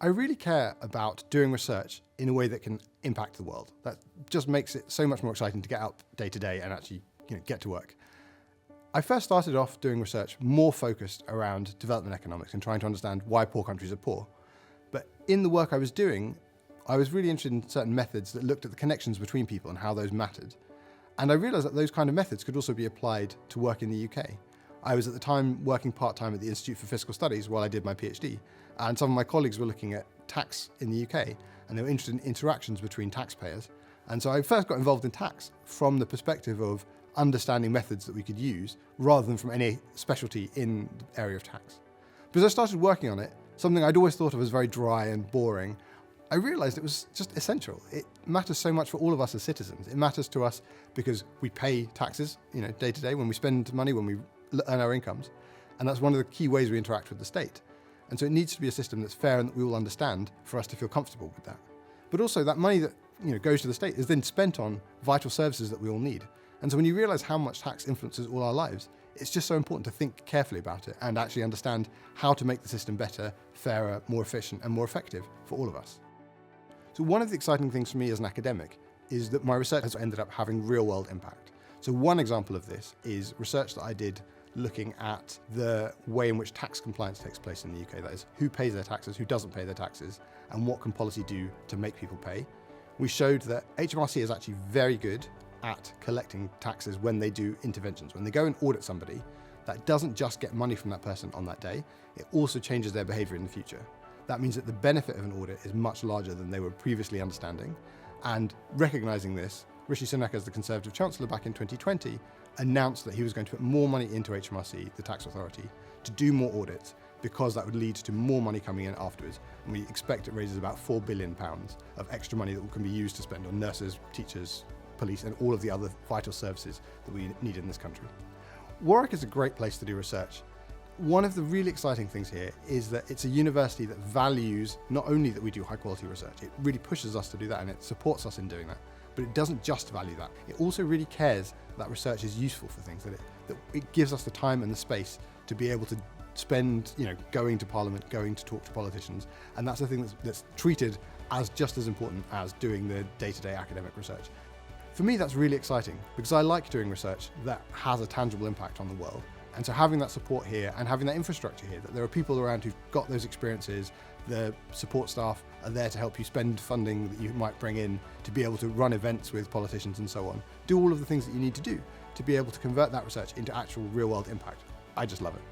I really care about doing research in a way that can impact the world. That just makes it so much more exciting to get out day to day and actually get to work. I first started off doing research more focused around development economics and trying to understand why poor countries are poor. But in the work I was doing, I was really interested in certain methods that looked at the connections between people and how those mattered. And I realised that those kind of methods could also be applied to work in the UK. I was at the time working part-time at the Institute for Fiscal Studies while I did my PhD, and some of my colleagues were looking at tax in the UK, and they were interested in interactions between taxpayers. And so I first got involved in tax from the perspective of understanding methods that we could use rather than from any specialty in the area of tax. But as I started working on it, something I'd always thought of as very dry and boring, I realised it was just essential. It matters so much for all of us as citizens. It matters to us because we pay taxes, day to day, when we spend money, when we earn our incomes. And that's one of the key ways we interact with the state. And so it needs to be a system that's fair and that we all understand for us to feel comfortable with that. But also that money that goes to the state is then spent on vital services that we all need. And so when you realise how much tax influences all our lives, it's just so important to think carefully about it and actually understand how to make the system better, fairer, more efficient and more effective for all of us. So one of the exciting things for me as an academic is that my research has ended up having real-world impact. So one example of this is research that I did looking at the way in which tax compliance takes place in the UK. That is, who pays their taxes, who doesn't pay their taxes, and what can policy do to make people pay. We showed that HMRC is actually very good at collecting taxes when they do interventions. When they go and audit somebody, that doesn't just get money from that person on that day, it also changes their behaviour in the future. That means that the benefit of an audit is much larger than they were previously understanding. And recognising this, Rishi Sunak, as the Conservative Chancellor back in 2020, announced that he was going to put more money into HMRC, the tax authority, to do more audits, because that would lead to more money coming in afterwards. And we expect it raises about £4 billion of extra money that can be used to spend on nurses, teachers, police, and all of the other vital services that we need in this country. Warwick is a great place to do research. One of the really exciting things here is that it's a university that values not only that we do high quality research, it really pushes us to do that and it supports us in doing that, but it doesn't just value that. It also really cares that research is useful for things, that it gives us the time and the space to be able to spend, going to Parliament, going to talk to politicians, and that's the thing that's treated as just as important as doing the day-to-day academic research. For me, that's really exciting because I like doing research that has a tangible impact on the world. And so having that support here and having that infrastructure here, that there are people around who've got those experiences, the support staff are there to help you spend funding that you might bring in to be able to run events with politicians and so on, do all of the things that you need to do to be able to convert that research into actual real world impact. I just love it.